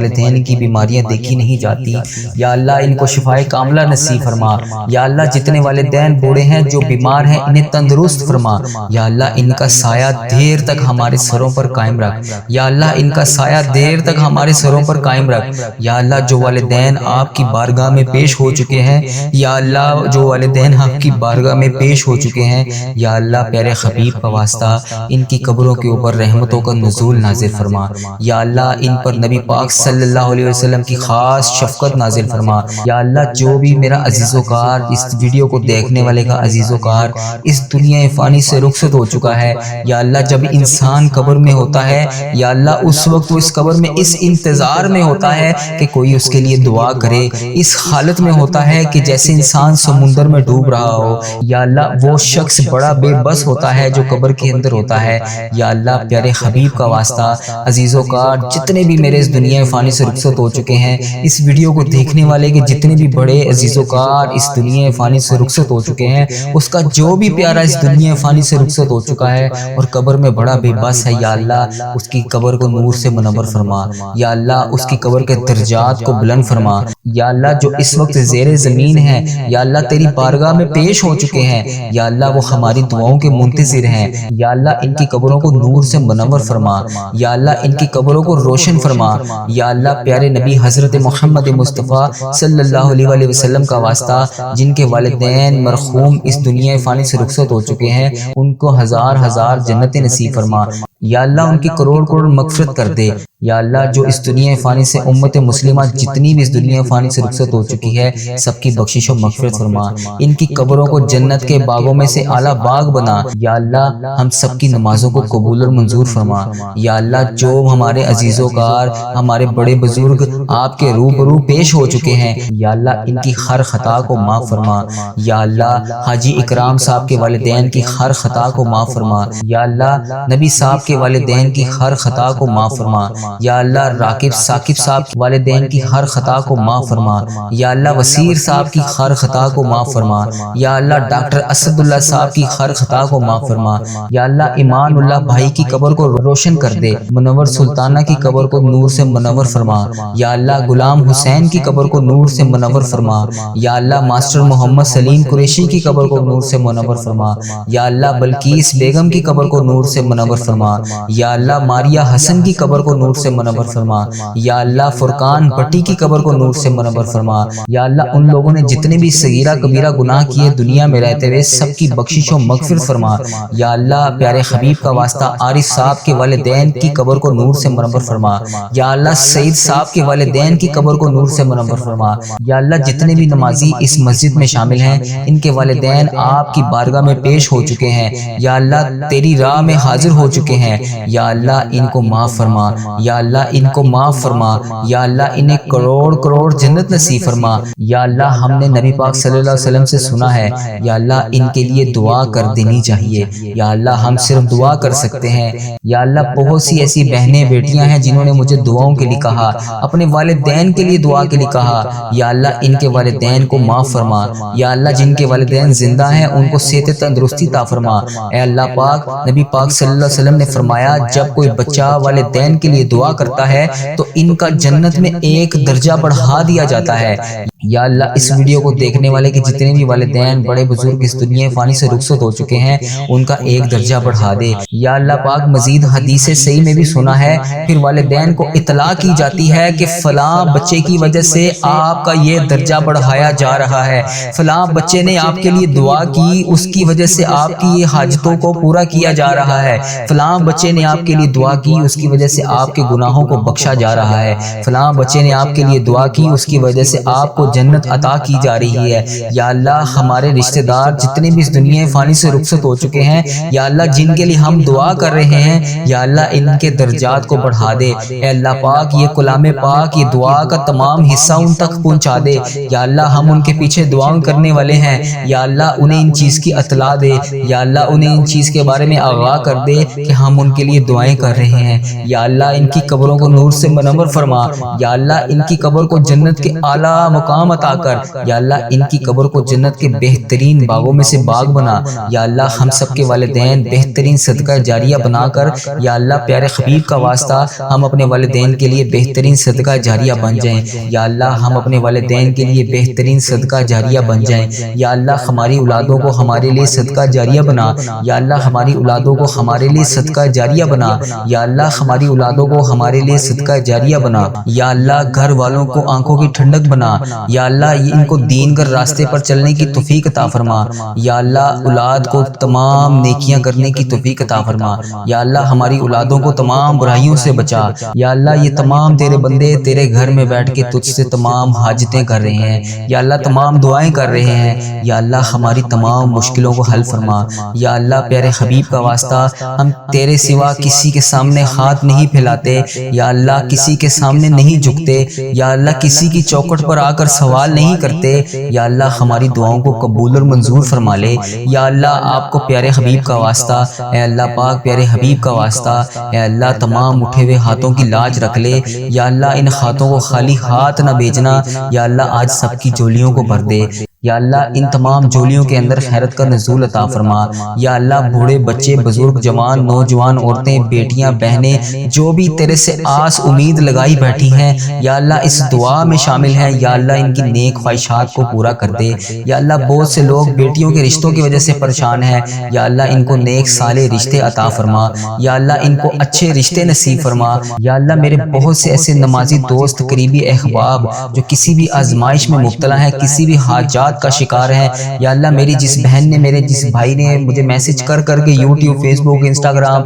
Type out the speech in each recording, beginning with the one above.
والدین کی بیماریاں دیکھی نہیں جاتی، یا اللہ ان کو شفائے کاملہ نصیب فرما۔ یا اللہ جتنے والدین بوڑھے ہیں جو بیمار ہیں انہیں تندرست فرما۔ یا اللہ ان کا سایہ دیر تک ہمارے سروں پر قائم رکھ۔ یا اللہ ان کا سایہ دیر تک ہمارے سروں پر قائم رکھ۔ یا اللہ جو والدین آپ کی بارگاہ میں پیش ہو چکے ہیں، یا اللہ جو والدین آپ کی بارگاہ میں پیش ہو چکے ہیں، یا اللہ پیارے حبیب کا واسطہ ان کی قبروں کے اوپر رحمتوں کا نزول نازل فرما۔ یا اللہ ان پر نبی پاک صلی اللہ علیہ وسلم کی خاص شفقت نازل فرما۔ یا اللہ جو بھی میرا عزیز و کار، اس ویڈیو کو دیکھنے والے کا عزیز و کار اس دنیا فانی سے رخصت ہو چکا ہے، یا اللہ جب انسان قبر میں ہوتا ہے، یا اللہ اس وقت وہ اس قبر میں اس انتظار میں ہوتا ہے کہ کوئی اس کے لیے دعا کرے، اس حالت میں ہوتا ہے کہ جیسے انسان سمندر میں ڈوب رہا ہو۔ یا اللہ وہ شخص بڑا بے بس ہوتا ہے جو قبر کے اندر ہوتا ہے۔ یا اللہ پیارے حبیب کا واسطہ عزیز و کار جتنے بھی میرے اس دنیا فانی سے رخصت ہو چکے ہیں، اس ویڈیو کو دیکھنے والے کے جتنے بھی بڑے عزیز و کار اس دنیا فانی سے رخصت ہو چکے ہیں، اس کا جو بھی پیارا اس دنیا فانی سے رخصت ہو چکا ہے اور قبر میں بڑا بے بس ہے، یا اللہ اس کی قبر کو نور سے منور فرما۔ یا اللہ اس کی قبر کے درجات کو بلند فرما۔ یا اللہ جو اس وقت زیر زمین ہے، یا اللہ تیری بارگاہ میں پیش ہو چکے ہیں، یا اللہ وہ ہماری دعاؤں کے منتظر ہیں، یا اللہ ان کی قبروں کو نور سے منور فرما۔ یا اللہ ان کی قبروں کو روشن فرما۔ یا اللہ پیارے نبی حضرت محمد مصطفیٰ صلی اللہ علیہ وسلم کا واسطہ جن کے والدین مرحوم اس دنیا فانی سے رخصت ہو چکے ہیں، ان کو ہزار ہزار جنتیں نصیب فرما۔ یا اللہ ان کی کروڑ کروڑ مغفرت کر دے۔ یا اللہ جو اس دنیا فانی سے امت مسلمہ جتنی بھی اس دنیا فانی سے رخصت ہو چکی ہے، سب کی بخشش و مغفرت فرما۔ ان کی قبروں کو جنت کے باغوں میں سے اعلیٰ باغ بنا۔ یا اللہ ہم سب کی نمازوں کو قبول اور منظور فرما۔ یا اللہ جو ہمارے عزیز و کار، ہمارے بڑے بزرگ آپ کے روبرو پیش ہو چکے ہیں، یا اللہ ان کی ہر خطا کو معاف فرما۔ یا اللہ حاجی اکرام صاحب کے والدین کی ہر خطا کو معاف فرما۔ یا اللہ نبی صاحب کے والدین کی ہر خطا کو معاف فرما۔ یا اللہ راکب ثاقب صاحب کے والدین کی ہر خطا کو معاف فرما۔ یا اللہ وسیر صاحب کی ہر خطا کو معاف فرما۔ یا اللہ ڈاکٹر اسد اللہ صاحب کی ہر خطا کو معاف فرما۔ یا اللہ ایمان اللہ بھائی کی قبر کو روشن کر دے۔ منور سلطانہ کی قبر کو نور سے منور فرما۔ یا اللہ غلام حسین کی قبر کو نور سے منور فرما۔ یا اللہ ماسٹر محمد سلیم قریشی کی قبر کو نور سے منور فرما۔ یا اللہ بلقیس بیگم کی قبر کو نور سے منور فرما۔ یا اللہ ماریہ حسن کی قبر کو نور سے منور فرما۔ یا اللہ فرقان بٹی کی قبر کو نور سے منور فرما۔ یا اللہ ان لوگوں نے جتنے بھی صغیرہ کبیرہ گناہ کیے دنیا میں رہتے ہوئے، سب کی بخشش و مغفرت فرما۔ یا اللہ پیارے حبیب کا واسطہ عارف صاحب کے والدین کی قبر کو نور سے منور فرما۔ یا اللہ سعید صاحب کے والدین کی قبر کو نور سے منور فرما۔ یا اللہ جتنے بھی نمازی اس مسجد میں شامل ہیں، ان کے والدین آپ کی بارگاہ میں پیش ہو چکے ہیں، یا اللہ تیری راہ میں حاضر ہو چکے ہیں، یا اللہ ان کو معاف فرما۔ یا اللہ ان کو معاف فرما۔ یا اللہ انہیں کروڑ کروڑ جنت نصیب فرما۔ یا اللہ ہم نے نبی پاک صلی اللہ علیہ وسلم سے سنا ہے، یا اللہ ان کے لیے دعا کر دینی چاہیے۔ یا اللہ ہم صرف دعا کر سکتے ہیں۔ یا اللہ بہت سی ایسی بہنیں بیٹیاں ہیں جنہوں نے مجھے دعاؤں کے لیے کہا، اپنے والدین کے لیے دعا کے لیے کہا، یا اللہ ان کے والدین کو معاف فرما۔ یا اللہ جن کے والدین زندہ ہیں ان کو صحت تندرستی عطا فرما۔ اے اللہ پاک، نبی پاک صلی اللہ علیہ وسلم نے فرمایا جب کوئی بچہ والدین کے لیے دعا کرتا ہے تو ان کا جنت میں ایک درجہ بڑھا دیا جاتا ہے۔ یا اللہ اس ویڈیو کو دیکھنے والے کے جتنے بھی والدین بڑے بزرگ اس دنیا فانی سے رخصت ہو چکے ہیں، ان کا ایک درجہ بڑھا دے۔ یا اللہ پاک مزید حدیث صحیح میں بھی سنا ہے، پھر والدین کو اطلاع کی جاتی ہے کہ فلاں بچے کی وجہ سے آپ کا یہ درجہ بڑھایا جا رہا ہے، فلاں بچے نے آپ کے لیے دعا کی، اس کی وجہ سے آپ کی یہ حاجتوں کو پورا کیا جا رہا ہے، فلاں بچے نے آپ کے لیے دعا کی، اس کی وجہ سے آپ کے گناہوں کو بخشا جا رہا ہے، فلاں بچے نے آپ کے لیے دعا کی، اس کی وجہ سے آپ کو جنت عطا کی جا رہی ہے۔ یا اللہ ہمارے رشتہ دار جتنے بھی اس دنیا فانی سے رخصت ہو چکے ہیں، یا اللہ جن کے لیے ہم دعا کر رہے ہیں، یا اللہ ان کے درجات کو بڑھا دے۔ اے اللہ پاک یہ کلام پاک، یہ دعا کا تمام حصہ ان تک پہنچا دے۔ یا اللہ ہم ان کے پیچھے دعاؤں کرنے والے ہیں، یا اللہ انہیں ان چیز کی اطلاع دے، یا اللہ انہیں ان چیز کے بارے میں آگاہ کر دے کہ ہم ان کے لیے دعائیں کر رہے ہیں۔ یا اللہ ان کی قبروں کو نور سے منور فرما۔ یا اللہ ان کی قبر کو جنت کے اعلیٰ مقام مقام عطا کر، یا اللہ ان کی قبر کو جنت کے بہترین باغوں میں سے باغ بنا، یا اللہ ہم سب کے والدین بہترین صدقہ جاریہ بنا کر، یا اللہ پیارے حبیب کا واسطہ ہم اپنے والدین کے لیے بہترین صدقہ جاریہ بن جائیں، یا اللہ ہم اپنے والدین کے لیے بہترین صدقہ جاریہ بن جائیں، یا اللہ ہماری اولادوں کو ہمارے لیے صدقہ جاریہ بنا، یا اللہ ہماری اولادوں کو ہمارے لیے صدقہ جاریہ بنا، یا اللہ ہماری اولادوں کو ہمارے لیے صدقہ جاریہ بنا، یا اللہ گھر والوں کو آنکھوں کی ٹھنڈک بنا، یا اللہ ان کو دین کر راستے پر چلنے کی توفیق عطا فرما، یا اللہ اولاد کو تمام نیکیاں کرنے کی توفیق عطا فرما، یا اللہ ہماری اولادوں کو تمام برائیوں سے بچا، یا اللہ یہ تمام تیرے بندے تیرے گھر میں بیٹھ کے تجھ سے تمام حاجتیں کر رہے ہیں، یا اللہ تمام دعائیں کر رہے ہیں، یا اللہ ہماری تمام مشکلوں کو حل فرما، یا اللہ پیارے حبیب کا واسطہ ہم تیرے سوا کسی کے سامنے ہاتھ نہیں پھیلاتے، یا اللہ کسی کے سامنے نہیں جھکتے، یا اللہ کسی کی چوکھٹ پر آ کر سوال نہیں کرتے، یا اللہ ہماری دعاؤں کو قبول اور منظور فرما لے، یا اللہ آپ کو پیارے حبیب کا واسطہ، اے اللہ پاک پیارے حبیب کا واسطہ، اے اللہ تمام اٹھے ہوئے ہاتھوں کی لاج رکھ لے، یا اللہ ان ہاتھوں کو خالی ہاتھ نہ بھیجنا، یا اللہ آج سب کی جولیوں کو بھر دے، یا اللہ ان تمام جولیوں کے اندر خیرت کا نزول عطا فرما، یا اللہ بوڑھے بچے بزرگ جوان نوجوان عورتیں بیٹیاں بہنیں جو بھی تیرے سے آس امید لگائی بیٹھی ہیں، یا اللہ اس دعا میں شامل ہیں، یا اللہ ان کی نیک خواہشات کو پورا کر دے، یا اللہ بہت سے لوگ بیٹیوں کے رشتوں کی وجہ سے پریشان ہیں، یا اللہ ان کو نیک صالح رشتے عطا فرما، یا اللہ ان کو اچھے رشتے نصیب فرما، یا اللہ میرے بہت سے ایسے نمازی دوست قریبی احباب جو کسی بھی آزمائش میں مبتلا ہیں، کسی بھی حاجات کا شکار ہے، یا اللہ میری جس بہن نے میرے جس بھائی نے مجھے میسج کر کے یوٹیوب فیس بک انسٹاگرام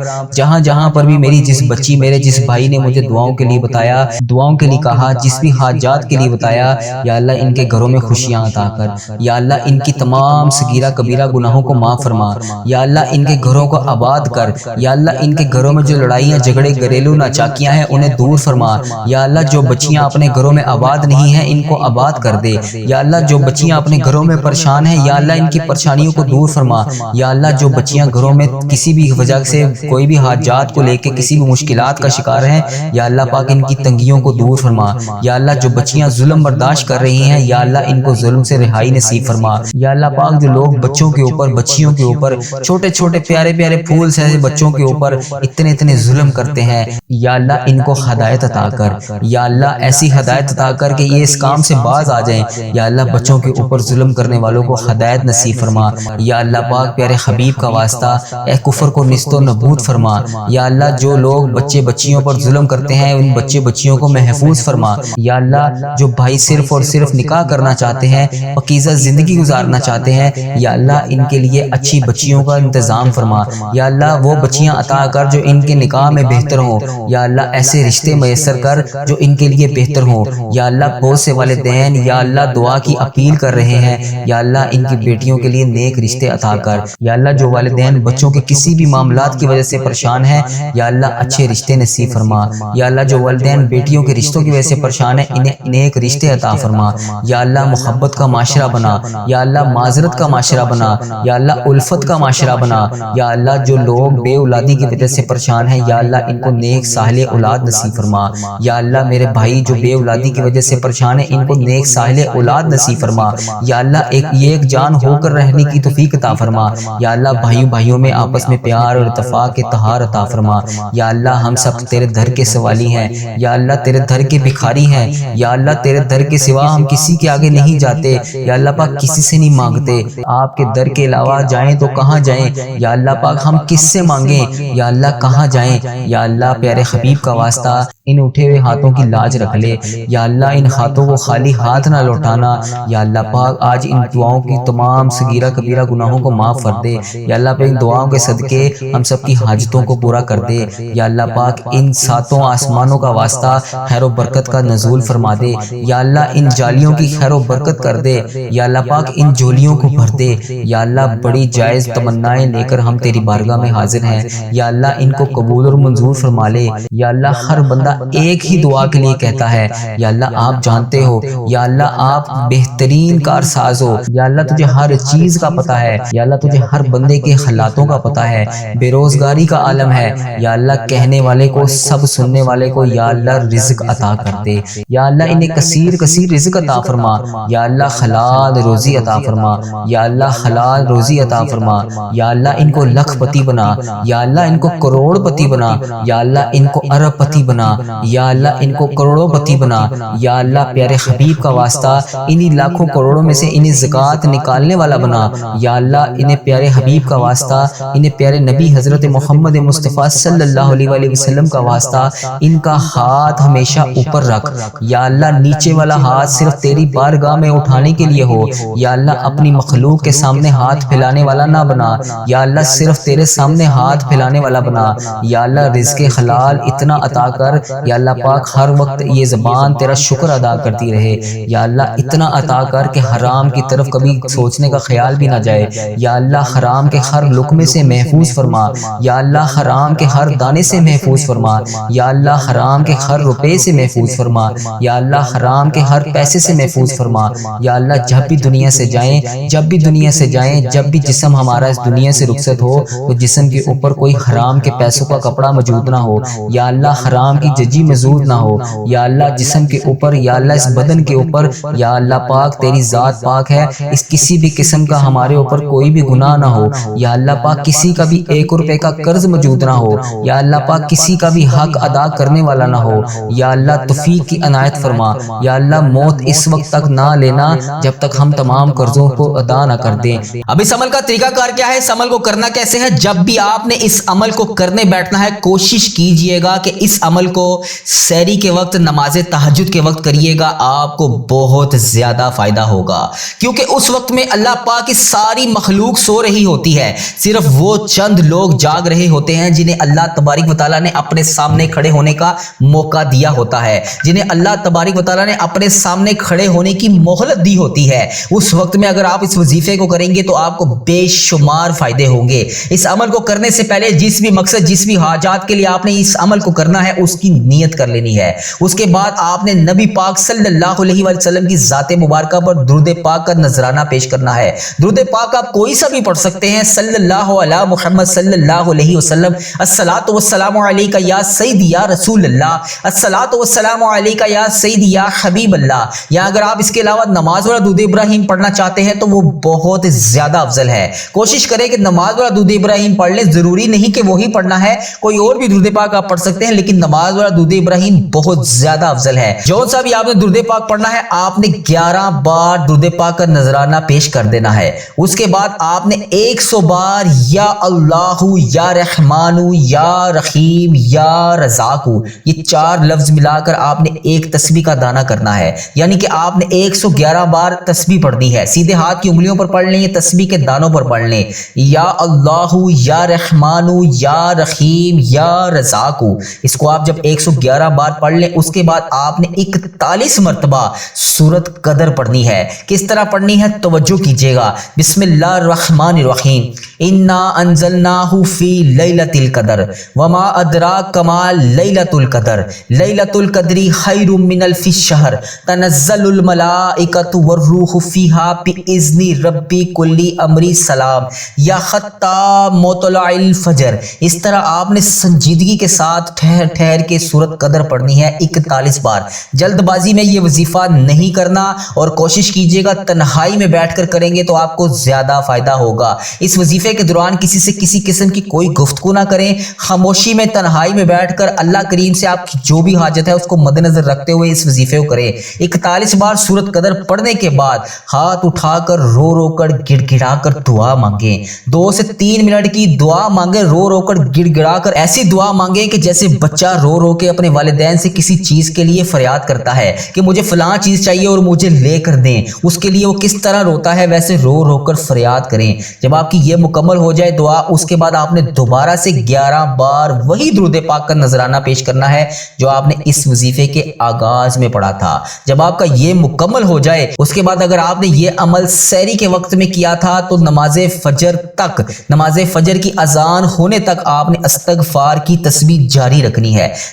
جہاں پر بھی میری جس بچی میرے جس بھائی نے مجھے دعاؤں کے لیے بتایا، دعاؤں کے لیے کہا، جس بھی حاجات کے لیے بتایا، یا اللہ ان کے گھروں میں خوشیاں عطا کر، یا اللہ ان کی تمام صغیرہ کبیرہ گناہوں کو معاف فرما، یا اللہ ان کے گھروں کو آباد کر، یا اللہ ان کے گھروں میں جو لڑائیاں جھگڑے گھریلو ناچاکیاں ہیں انہیں دور فرما، یا اللہ جو بچیاں اپنے گھروں میں آباد نہیں ہیں ان کو آباد کر دے، یا اللہ جو بچیاں اپنے گھروں میں پریشان ہیں، یا اللہ ان کی پریشانیوں کو دور فرما، یا اللہ جو بچیاں گھروں میں کسی بھی وجہ سے کوئی بھی حاجات کو لے کے کسی بھی مشکلات کا شکار ہیں، یا اللہ پاک ان کی تنگیوں کو دور فرما، یا اللہ جو بچیاں ظلم برداشت کر رہی ہیں، یا اللہ ان کو ظلم سے رہائی نصیب فرما، یا اللہ پاک جو لوگ بچوں کے اوپر بچیوں کے اوپر چھوٹے چھوٹے پیارے پیارے پھول سے بچوں کے اوپر اتنے ظلم کرتے ہیں، یا اللہ ان کو ہدایت عطا کر، یا اللہ ایسی ہدایت عطا کر کہ یہ اس کام سے باز آ جائیں، یا اللہ بچوں کے اوپر ظلم کرنے والوں کو ہدایت نصیب فرما، یا اللہ پاک پیارے حبیب کا واسطہ اے کفر کو نیست و نابود فرما، یا اللہ جو لوگ بچے بچیوں پر ظلم کرتے ہیں ان بچے بچیوں کو محفوظ فرما، یا اللہ جو بھائی صرف اور صرف نکاح کرنا چاہتے ہیں پاکیزہ زندگی گزارنا چاہتے ہیں، یا اللہ ان کے لیے اچھی بچیوں کا انتظام فرما، یا اللہ وہ بچیاں عطا کر جو ان کے نکاح میں بہتر ہوں، یا اللہ ایسے رشتے میسر کر جو ان کے لیے بہتر ہوں، یا اللہ بہت سے والدین یا اللہ دعا کی اپیل کر رہے ہیں، یا اللہ ان کی بیٹیوں کے لیے نیک رشتے عطا کر، یا اللہ جو والدین بچوں کے کسی بھی معاملات کی وجہ سے پریشان ہیں، یا اللہ اچھے رشتے نصیب فرما، یا اللہ جو والدین بیٹیوں کے رشتوں کی وجہ سے پریشان ہیں انہیں نیک رشتے عطا فرما، یا اللہ محبت کا معاشرہ بنا، یا اللہ معذرت کا معاشرہ بنا، یا اللہ الفت کا معاشرہ بنا، یا اللہ جو لوگ بے اولادی کی وجہ سے پریشان ہیں یا اللہ ان کو نیک صالح اولاد نصیب فرما، یا اللہ میرے بھائی جو بے اولادی کی وجہ سے پریشان ہیں ان کو نیک صالح اولاد نصیب فرما، یا اللہ ایک جان ہو کر رہنے کی توفیق عطا فرما، یا اللہ بھائیوں میں آپس میں پیار اور اتفاق اتحاد عطا فرما، یا اللہ ہم سب تیرے در کے سوالی ہیں، یا اللہ تیرے در کے بھکاری ہیں، یا اللہ تیرے در کے سوا ہم کسی کے آگے نہیں جاتے، یا اللہ پاک کسی سے نہیں مانگتے، آپ کے در کے علاوہ جائیں تو کہاں جائیں، یا اللہ پاک ہم کس سے مانگیں، یا اللہ کہاں جائیں، یا اللہ پیارے حبیب کا واسطہ ان اٹھے ہوئے ہاتھوں کی لاج رکھ لے، یا اللہ ان ہاتھوں کو خالی ہاتھ نہ لوٹانا، یا اللہ پاک آج ان دعاؤں کی تمام صغیرہ کبیرہ گناہوں کو معاف کر دے، یا اللہ پاک ان دعاؤں کے صدقے ہم سب کی حاجتوں کو پورا کر دے، یا اللہ پاک ان ساتوں آسمانوں کا واسطہ خیر و برکت کا نزول فرما دے، یا اللہ ان جالیوں کی خیر و برکت کر دے، یا اللہ پاک ان جولیوں کو بھر دے، یا اللہ بڑی جائز تمنائیں لے کر ہم تیری بارگاہ میں حاضر ہیں، یا اللہ ان کو قبول اور منظور فرما لے، یا اللہ ہر بندہ ایک ہی دعا کے لیے کہتا ہے یا اللہ آپ جانتے ہو، یا اللہ آپ بہترین کارساز ہو، یا اللہ تجھے ہر چیز کا پتہ ہے، یا اللہ تجھے ہر بندے کے حالاتوں کا پتہ ہے، بے روزگاری کا عالم ہے، یا اللہ کہنے والے کو سب سننے والے کو یا اللہ رزق عطا کر دے، یا اللہ انہیں کثیر کثیر رزق عطا فرما، یا اللہ حلال روزی عطا فرما، یا اللہ حلال روزی عطا فرما، یا اللہ ان کو لکھ پتی بنا، یا اللہ ان کو کروڑ پتی بنا، یا اللہ ان کو ارب پتی بنا، یا اللہ ان کو کروڑوں پتی بنا، یا اللہ پیارے حبیب کا واسطہ انہی لاکھوں کروڑوں میں سے انہیں زکوٰۃ نکالنے والا بنا، یا اللہ انہیں پیارے حبیب کا واسطہ، انہیں پیارے نبی حضرت محمد مصطفیٰ صلی اللہ علیہ وآلہ وسلم کا واسطہ ان کا ہاتھ ہمیشہ اوپر رکھ، یا اللہ نیچے والا ہاتھ صرف تیری بارگاہ میں اٹھانے کے لیے ہو، یا اللہ اپنی مخلوق کے سامنے ہاتھ پھیلانے والا نہ بنا، یا اللہ صرف تیرے سامنے ہاتھ پھیلانے والا بنا، یا اللہ رزق حلال اتنا عطا کر، یا اللہ پاک ہر وقت یہ زبان تیرا شکر ادا کرتی رہے، یا اللہ اتنا عطا کر کہ حرام کی طرف کبھی سوچنے کا خیال بھی نہ جائے، یا اللہ حرام کے ہر لقمے سے محفوظ فرما، یا اللہ حرام کے ہر دانے سے محفوظ فرما، یا اللہ حرام کے ہر روپے سے محفوظ فرما، یا اللہ حرام کے ہر پیسے سے محفوظ فرما، یا اللہ جب بھی دنیا سے جائیں، جب بھی جسم ہمارا اس دنیا سے رخصت ہو تو جسم کے اوپر کوئی حرام کے پیسوں کا کپڑا موجود نہ ہو، یا اللہ حرام کی ججی موجود نہ ہو، یا اللہ جسم کے اوپر، یا اللہ اس بدن کے اوپر، یا اللہ پاک تیری ذات پاک ہے، اس کسی بھی قسم کا ہمارے اوپر کوئی بھی گناہ نہ ہو، یا اللہ پاک کسی کا بھی 1 روپے کا قرض موجود نہ ہو، یا اللہ پاک کسی کا بھی حق ادا کرنے والا نہ ہو، یا اللہ توفیق کی عنایت فرما، یا اللہ موت اس وقت تک نہ لینا جب تک ہم تمام قرضوں کو ادا نہ کر دیں۔ اب اس عمل کا طریقہ کار کیا ہے، اس عمل کو کرنا کیسے ہے؟ جب بھی آپ نے اس عمل کو کرنے بیٹھنا ہے کوشش کیجئے گا کہ اس عمل کو سحری کے وقت، نماز تہجد کے وقت کریے گا، آپ کو بہت زیادہ فائدہ ہوگا، کیونکہ اس وقت میں اللہ پاک کی ساری مخلوق سو رہی ہوتی ہے، صرف وہ چند لوگ جاگ رہے ہوتے ہیں جنہیں اللہ تبارک و تعالیٰ نے اپنے سامنے کھڑے ہونے کا موقع دیا ہوتا ہے، جنہیں اللہ تبارک و تعالیٰ نے اپنے سامنے کھڑے ہونے کی مہلت دی ہوتی ہے۔ اس وقت میں اگر آپ اس وظیفے کو کریں گے تو آپ کو بے شمار فائدے ہوں گے۔ اس عمل کو کرنے سے پہلے جس بھی مقصد، جس بھی حاجات کے لیے آپ نے اس عمل کو کرنا ہے اس کی نیت کر لینی ہے۔ اس کے بعد آپ نے نبی پاک صلی اللہ علیہ وسلم کی ذات مبارکہ پر درود پاک کا نذرانہ پیش کرنا ہے۔ درود پاک آپ کوئی سا بھی پڑھ سکتے ہیں، صلی اللہ علی محمد صلی اللہ علیہ وسلم، الصلاۃ والسلام علیک یا سیدی یا رسول اللہ، الصلاۃ والسلام علیک یا سیدی یا حبیب اللہ، یا اگر آپ اس کے علاوہ نماز والا درود ابراہیم پڑھنا چاہتے ہیں تو وہ بہت زیادہ افضل ہے۔ کوشش کریں کہ نماز والا درود ابراہیم پڑھ لیں، ضروری نہیں کہ وہی پڑھنا ہے، کوئی اور بھی درود پاک آپ پڑھ سکتے ہیں، لیکن نماز والا درود ابراہیم بہت زیادہ افضل ہے۔ جو سا بھی آپ نے درود پاک پڑھنا ہے، آپ نے 11 بار درود پاک کا نذرانہ پیش کر دینا ہے۔ اس کے بعد آپ نے 100 بار یا اللہ، یا رحمان، یا رحیم، یا رزاق، یہ 4 لفظ ملا کر آپ نے ایک تسبیح کا دانہ کرنا ہے، یعنی کہ آپ نے 111 بار تسبیح پڑھنی ہے۔ سیدھے ہاتھ کی انگلیوں پر پڑھ لیں، یہ تسبیح کے دانوں پر پڑھ لیں، یا اللہ، یا رحمان، یا رحیم، یا رزاق۔ اس کو آپ جب 111 بار پڑھ لیں، اس کے بعد آپ نے 41 مرتبہ سورۃ قدر پڑھنی ہے۔ کس طرح پڑھنی ہے توجہ کیجئے گا۔ بسم اللہ الرحمن الرحیم، انا انزلناہ فی لیلۃ القدر وما ادراک ما لیلۃ القدر لیلۃ القدر خیر من الف شہر تنزل الملائکۃ والروح فیہا باذن ربی کل امر سلام یا حتی مطلع الفجر۔ اس طرح آپ نے سنجیدگی کے ساتھ ٹھہر ٹھہر کے سورۃ قدر پڑھنی ہے 41 بار۔ جلد بازی میں یہ وظیفہ نہیں کرنا، اور کوشش کیجئے گا تنہائی میں بیٹھ کر کریں گے تو آپ کو زیادہ فائدہ ہوگا۔ اس وظیفے کے دوران کسی سے کسی قسم کی کوئی گفتگو نہ کریں، خاموشی میں تنہائی میں بیٹھ کر اللہ کریم سے آپ کی جو بھی حاجت ہے اس کو مد نظر رکھتے ہوئے اس وظیفے کو کریں۔ 41 بار سورۃ قدر پڑھنے کے بعد ہاتھ اٹھا کر رو رو کر گڑ گڑا کر دعا مانگیں، 2 سے 3 منٹ کی دعا مانگیں، رو رو کر گڑ گڑا کر ایسی دعا مانگیں کہ جیسے بچہ رو رو کے اپنے والدین سے کسی چیز کے لیے فریاد کرتا ہے کہ مجھے فلاں چیز چاہیے اور مجھے لے کر دیں، اس کے لیے وہ کس طرح روتا ہے ویسے رو رو کر فریاد کریں۔ جب آپ کی یہ مکمل ہو جائے دعا، اس کے بعد آپ نے دوبارہ سے 11 بار وہی درود پاک کا نذرانہ پیش کرنا ہے جو آپ نے اس وظیفے کے آغاز میں پڑھا تھا۔ جب آپ کا یہ مکمل ہو جائے، اس کے بعد اگر آپ نے یہ عمل سحری کے وقت میں کیا تھا تو نماز فجر تک، نماز فجر کی اذان ہونے تک آپ نے استغفار کی تسبیح جاری رکھنی ہے۔